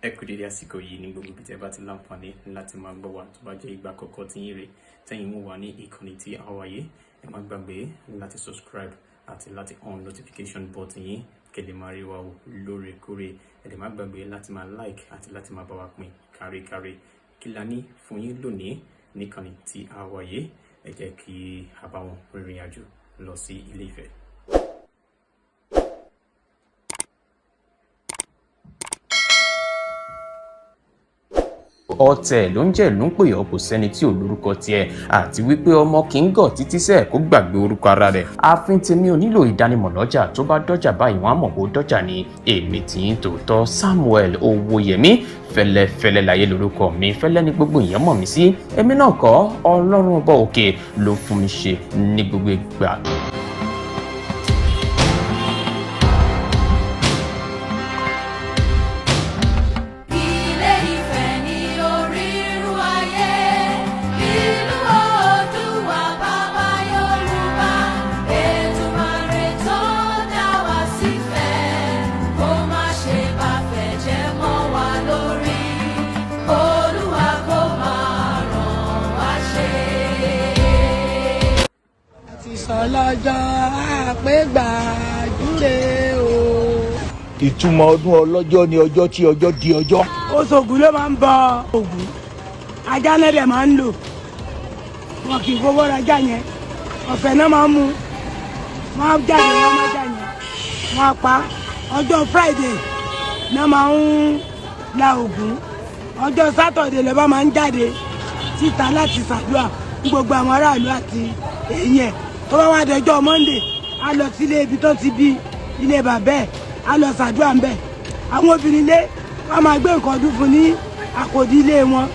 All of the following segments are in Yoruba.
ẹ kú dédé àsìkò yìí ní gbogbo ibi tí ẹ bá ti láǹfààní láti máa gbọ́ wa tó bá jẹ́ ìgbà àkọ́kọ́ tí yín rè tẹ́yìn mú wa ní ìkànnì tí a wáyé ẹ má gbàgbé láti subscribe àti láti on notification button yín kẹ́ lè máa rí wa wò lóòrèkóòrè ẹ lè má gbàgbé láti máa like àti láti máa bá wa pín káríkárí kí la ní fún yín lónìí níkànnì tí a wáyé ẹ jẹ́ kí a bá wọn rìnrìn àjò lọ sí Ilé Ifẹ̀. ọ̀tẹ̀ ló ń jẹ́ ló ń pè ọ́ kò sẹ́ni tí ò lórúkọ tiẹ̀ àti wípé ọmọ kì í gọ̀ títí sẹ́ẹ̀ kó gbàgbé orúkọ ara rẹ̀ ààfin tèmi ò nílò ìdánimọ̀ lọ́jà tó bá dọ́jà báyìí wọ́n á mọ̀ kó dọ́jà ni èmi tí ń tòótọ́ Samuel Owóyẹmí fẹ́lẹ́fẹ́lẹ́ láyé lórúkọ mi fẹ́lẹ́ ní gbogbo èèyàn mọ̀ mí sí èmi náà kọ́ Ọlọ́run ọba òkè ló fún mi ṣe ní gbogbo ìgbà. Ọlọ́jọ́ àpégbàjúre o. Ìtumọ̀ ọdún ọlọ́jọ́ ni ọjọ́ tí ọjọ́ di ọjọ́. Oṣogùn ló máa ń bọ Ògún ajá náà dẹ̀ máa ń lò wọn kì í fowó rajá yẹn ọ̀fẹ́ náà máa ń mú wọn jáde wọn máa jà yẹn wọn pa ọjọ́ Friday náà máa ń la Ògún ọjọ́ Saturday ló bá máa ń jáde síta láti ṣàdúrà fún gbogbo àwọn aráàlú àti èèyàn tó bá wá dẹjọ́ Monday a lọ sílé ibi tó ti bí ilé bàbá ẹ̀ a lọ ṣàdúrà ń bẹ̀ àwọn obìnrin ilé wọn máa gbé nǹkan ọdún fún ní àkòdí ilé wọn.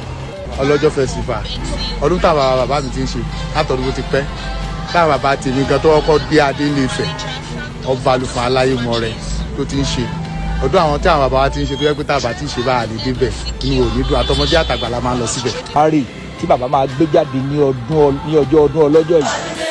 ọlọ́jọ́ festival ọdún táwọn bàbá mi ti ń ṣe látọ̀dún tó ti pẹ́ táwọn bàbá tèmi gan tó kọ́kọ́ dé adé Ilé Ifẹ̀ ọba àlùfáà aláyémọ rẹ tó ti ń ṣe ọdún àwọn tí àwọn bàbá wa ti ń ṣe tó yẹ pé tábà ti ń ṣe bá a lè débẹ̀ inú òní dùn àtọmọdé àtàgbà la máa ń lọ síbẹ̀. Harry tí bàbá máa gbé jáde ní ọjọ́ ọdún ọlọ́jọ́ yìí.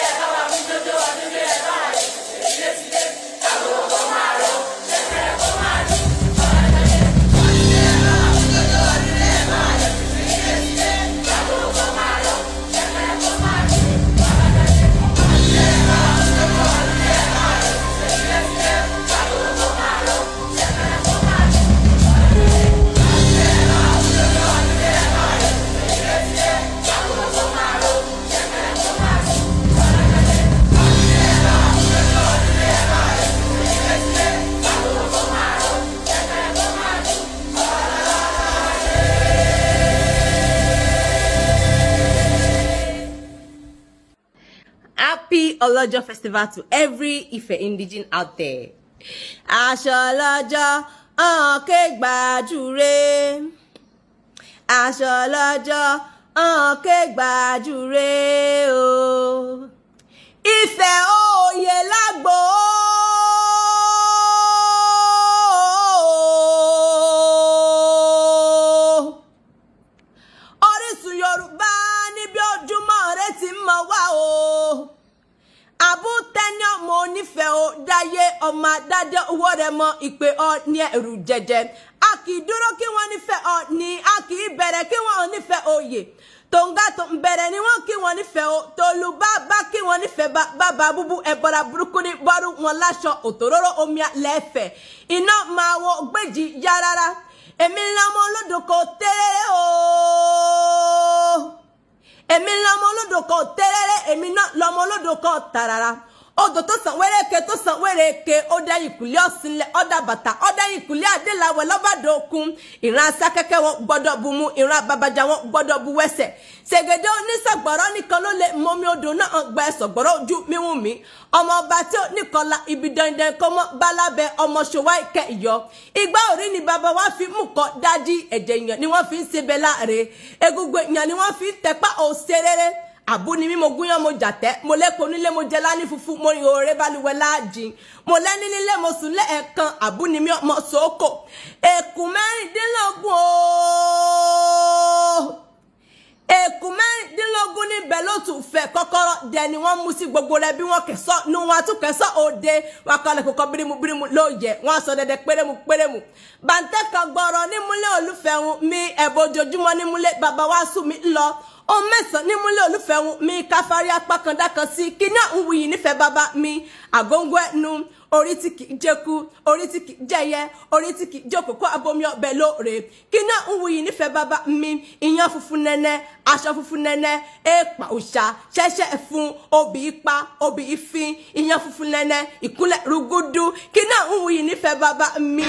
Happy Ọlọ́jọ́ festival to every Ife indigene out there. Aṣọ ọlọ́jọ́ kégbàjúre. Aṣọ ọlọ́jọ́ kégbàjúre o. Ifẹ̀ òye lágbo. Orísun Yorùbá níbi ojúmọ́ rẹ ti mọ̀ wá o. Àbútẹ́ni ọmọ onífẹ̀ẹ́ o dáyé ọmọ adájọ́ owó rẹ̀ mọ ìpè ọ ní ẹ̀rù jẹjẹ. A kì í dúró kí wọ́n nífẹ̀ẹ́ ọ ní a kì í bẹ̀rẹ̀ kí wọ́n nífẹ̀ẹ́ oyè. Tòǹgà tó ń bẹ̀rẹ̀ ni wọ́n kí wọ́n nífẹ̀ẹ́ o. Tòlùbá kí wọ́n nífẹ̀ẹ́ bàbá búbú ẹ̀bọ̀ra burúkú ní bọ́rú wọn láṣọ òtòróró omi lẹ́fẹ̀ẹ́. Iná máa wọ gbèjì yá rárá. Èmi lọ́mọ olódò kò tẹ́rẹ́ o. Èmi lọ́mọ olódò kan tẹ́rẹ́rẹ́ èmi náà lọ́mọ olódò kan tàràrà odò tó sàn wẹ́rẹ́kẹ́ ó dá ìkùlé ọ̀sìnlẹ̀ ọ̀dà bàtà ọ̀dà ìkùlé adélàwẹ̀ lọ́bàdàn òkun ìran asákẹ́kẹ́ wọn gbọ́dọ̀ bu mu ìran àbàbàjà wọn gbọ́dọ̀ bu wẹ́sẹ̀ ṣègede onísọ̀gbọ̀rọ̀ nìkan ló lè mọ́mí odò náà gba ẹ̀sọ̀gbọ̀rọ̀ ojú mímú mi ọmọ ọba tí ó nìkọlá ibi dandan kọ́ mọ́ bálábẹ́ ọmọ ṣòwá ìkẹ́ ìyọ ìgbà orí ni bàbá wa fi mú kọ dájí ẹ̀jẹ̀ èèyàn ni wọ́n fi ń ṣe bẹ́ẹ̀ láre egungun èèyàn ni wọ́n fi ń tẹpá òṣèré àbú ni mí mo gúnyán mo jàtẹ́ mo lẹ́kọ̀ọ́ nílé mo jẹ láni funfun mo rin òòrè balùwẹ̀ láàjìn mo lẹ́ni nílé mo sùn lẹ́ẹ̀kan àbú ni mí ọmọ sòókò èkú mẹ́rìndínlógún ooo èkú mẹ́rìndínlógún níbẹ̀ ló tún fẹ́ kọ́kọ́rọ́ dẹ ni wọ́n mú sí gbogbo rẹ̀ bí wọ́n kẹsọ́ nu wọn àtúnkẹsọ́ òde wọn kọ́lẹ̀ kókó bírímù ló yẹ wọn sọ dẹdẹ pérémù bàǹtẹ́ kan gbọ́rọ̀ nímúlẹ̀ olúfẹ́ olùfẹ́ mi ẹ̀bùn ojoojúmọ́ ní múlẹ̀ bàbá wa sùn mí lọ ohun mẹ́sàn-án ní múlẹ̀ olùfẹ́ mi káfárí apá kan dákan sí kí náà ń wuyì nífẹ̀ẹ́ bàbá mi àgóńgó ẹnu orí tí kì í jẹ́kú orí tí kì í jẹ́yẹ orí tí kì í jókòó abomi ọbẹ̀ lóore kí náà ń wuyì nífẹ̀ẹ́ bàbá mi iyán funfun nẹ́nẹ́ aṣọ funfun nẹ́nẹ́ èèpà òòṣà ṣẹ́ṣẹ́ fún obì ipa obì ìfín iyán funfun nẹ́nẹ́ ìkúnlẹ̀ rúgúdú kí náà ń wuyì nífẹ̀ẹ́ bàbá mi.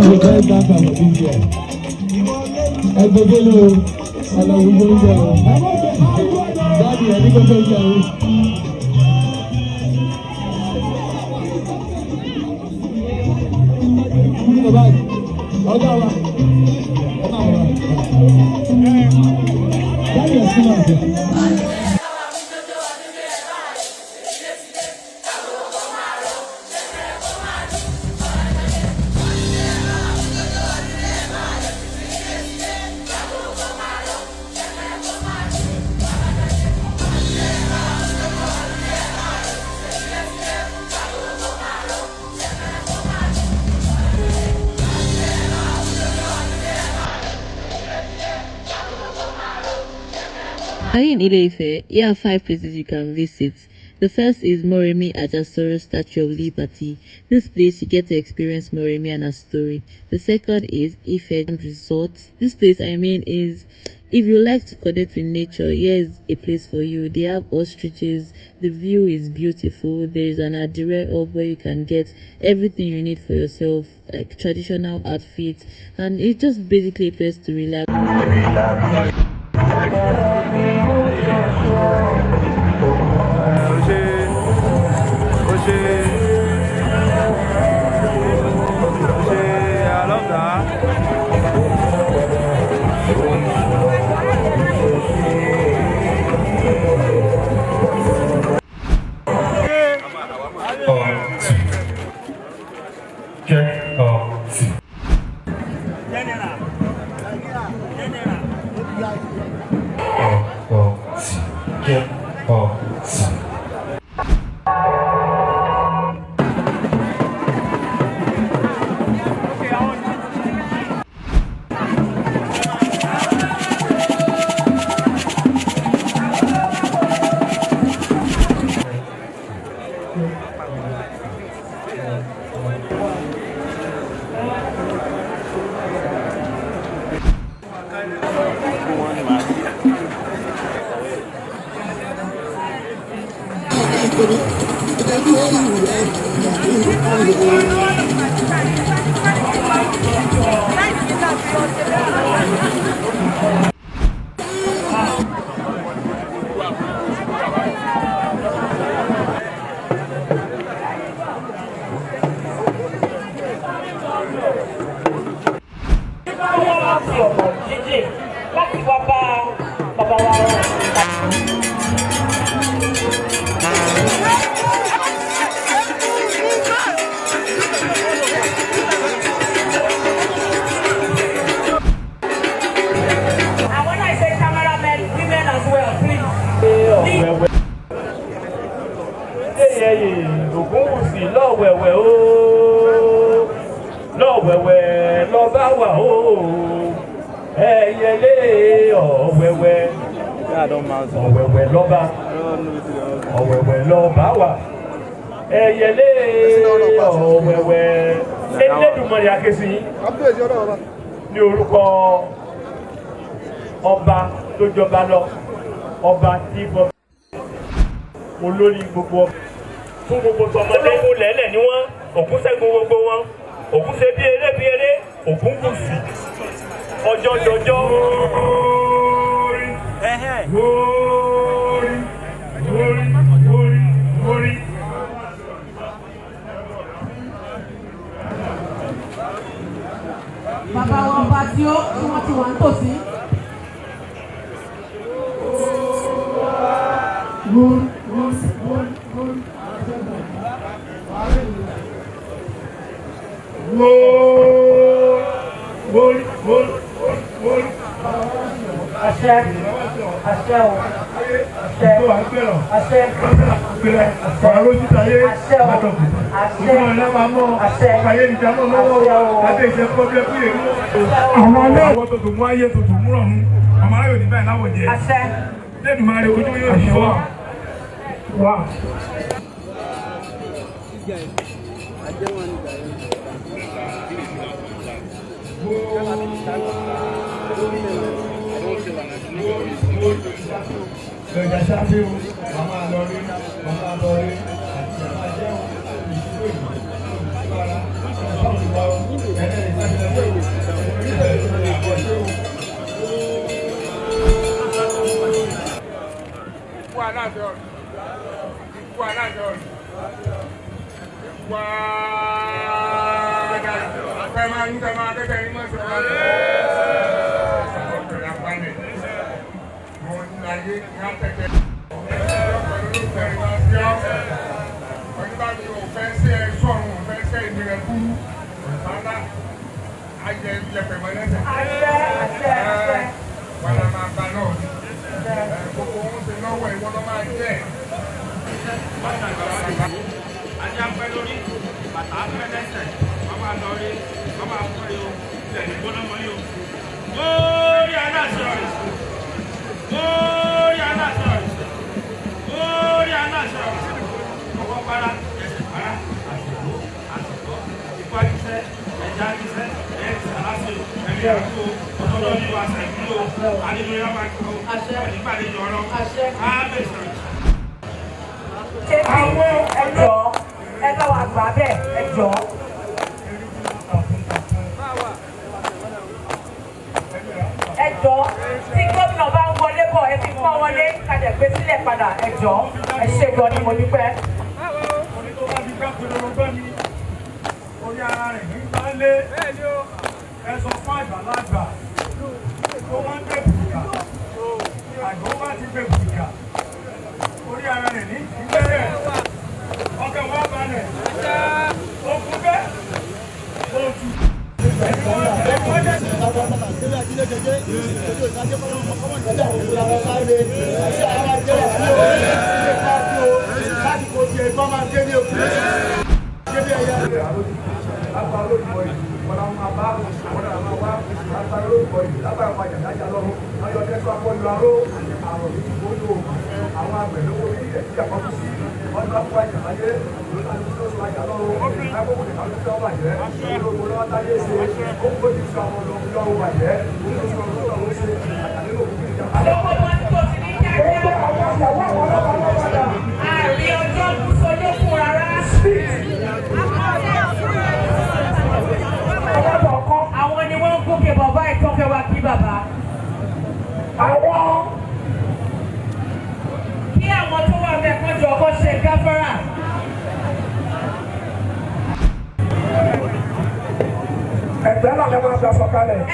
Ẹgbẹ́ gbàgbà wọ̀ bí jẹ. Ẹgbẹ́ gbẹ́lú ọlọ́wọ́ ló ń jẹ o. Dáàbì ẹni gbogbo jẹ o. In Ile-Ife, here are 5 places you can visit. The first is Moremi Ajasoro Statue of Liberty. This place you get to experience Moremi and her story. The second is Ife Resort. This place is, if you like to connect with nature, here is a place for you. They have ostriches, the view is beautiful. There is an Adire hub where you can get everything you need for yourself, like traditional outfits, and it's just basically a place to relax. I love ní orúkọ ọba tó jọba lọ, ọba tí gbọ́ olórí gbogbo fún gbogbo ọmọdé kó lẹ́lẹ̀ ní wọ́n, ògún ṣẹ́gun gbogbo wọn, ògún ṣe bí eré ògún kù sí ọjọ́ jọjọ́. Bàbá wọn ọba tí wọ́n ti wà nítòsí. Àṣẹ, àṣẹ o, àṣẹ, àṣẹ, ọ̀rọ̀ lójú tayé, àtọ̀kù, ìgbìmọ̀ ìlànà mọ́, àyè ìjàmọ́ lọ́wọ́, àti ìṣẹ́ pọ́blẹ́ fún èrú. Àwọn ọlọ́wọ́ tó tó mú ayé tó tó múrọ̀ mú, ọmọ ayò ní báyìí láwọ̀ jẹ́. Àṣẹ. Lẹ́nu máa rí ojú yóò ní wà. Wà. Lọ́jà ṣáfẹ́ o, màmá lọ rí, màmá lọ rí, àti màmá jẹun, ìṣúgbò ìgbà, ìgbàra, ìṣàkóso ìgbà o, ẹ̀rẹ́ ìṣàkóso ìgbà o. Ikú alájọ, ikú alájọ.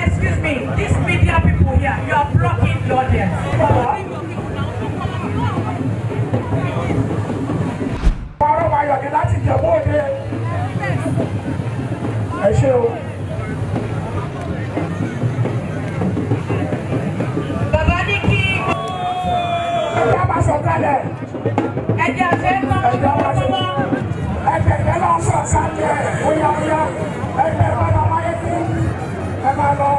Excuse me, these media people here, you are blocking the audience. Bàbá ní kí ẹja máa sọ kalẹ̀. Ẹja ṣe ń tọ́ lọ́wọ́. Ẹgbẹ̀gbẹ̀ lọ sọ sálẹ̀ óyá óyá. Ẹgbẹ̀ bá lọ wáyé kí ẹ máa lọ.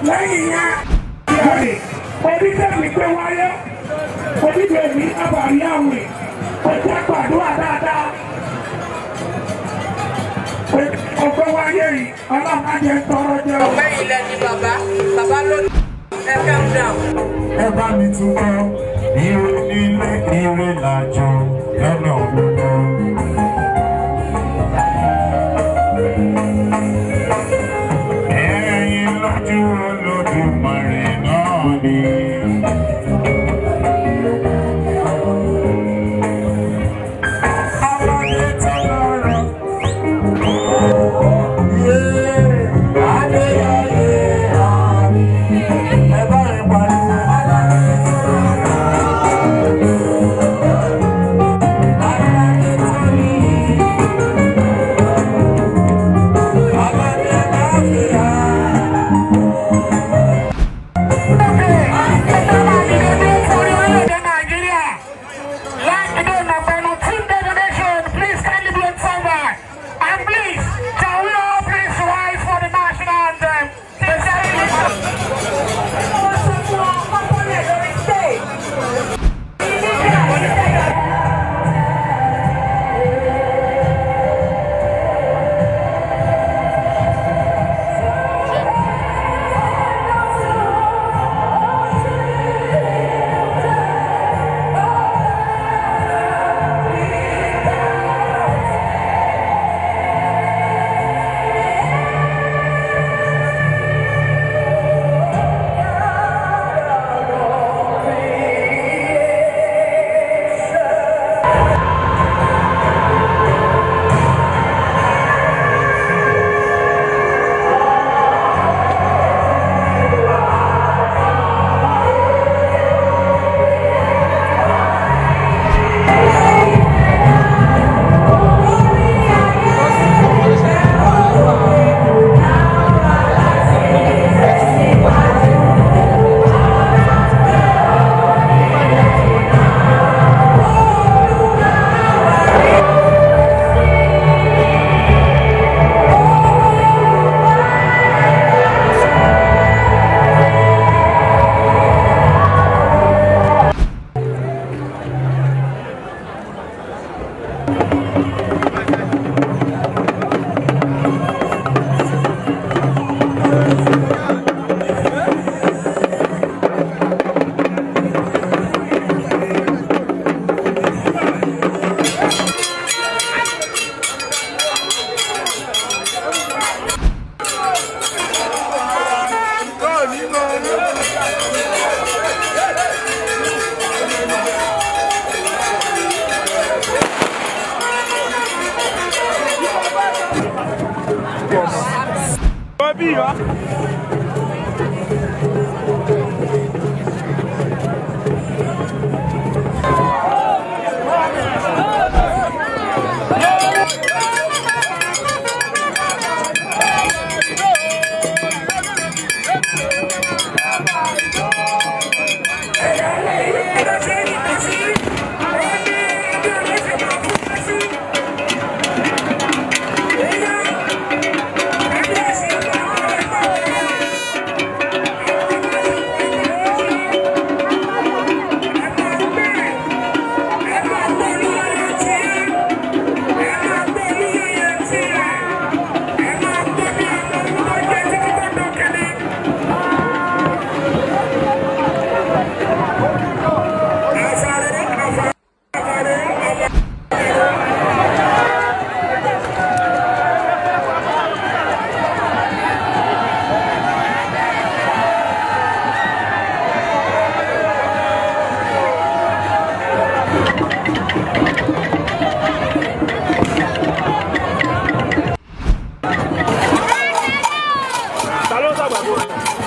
Lẹ́yìn yẹn, onídẹ̀mí pé wáyé, onídẹ̀mí àbàrí àwìn, ọjọ́ gbàdúrà dáadáa. Ọgbẹ́ wáyé yìí, ọlọ́mọdé ń tọrọ jẹ́ o. Ọgbẹ́ ilẹ̀ ni bàbá ló ní ẹ calm down. Ẹ bá mi tún kọ́, ire nílé ire làjọ lọ́nà gbogbo. Olódùmarè náà ni. Ọmọdé tó lọ́rọ̀. Adéyẹyẹ àmì. Ẹ bá rìn pariwo. Aládé tó lọ́rọ̀. Aládé tó ní. Aládé láfíà.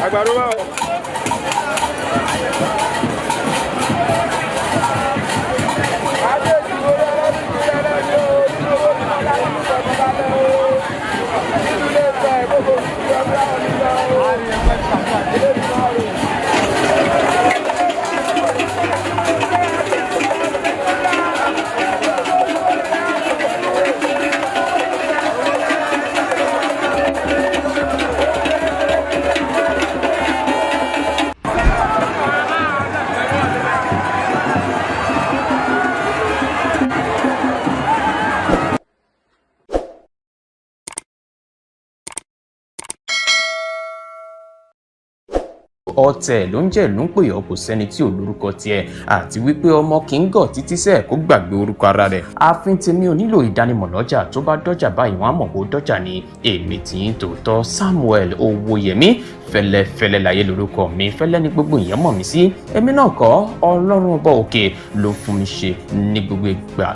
Àgbàdo báwo. ọ̀tẹ̀ ló ń jẹ́ ìlú ń pè ọ́ kò sẹ́ni tí ò lórúkọ tiẹ̀ àti wípé ọmọ kì í gọ̀ títí sẹ́ẹ̀ kó gbàgbé orúkọ ara rẹ̀. ààfin tèmi ò nílò ìdánimọ̀ lọ́jà tó bá dọ́jà báyìí wọ́n á mọ̀ pé ó dọ́jà ni. èmi tí ń tòótọ́ Samuel Owóyẹmí fẹ́lẹ́fẹ́lẹ́ láyé lórúkọ mi, fẹ́lẹ́ ní gbogbo ìyẹn mọ̀ mí sí. èmi náà kọ́ Ọlọ́run ọba òkè ló fún mi ṣe ní gbogbo ìgbà.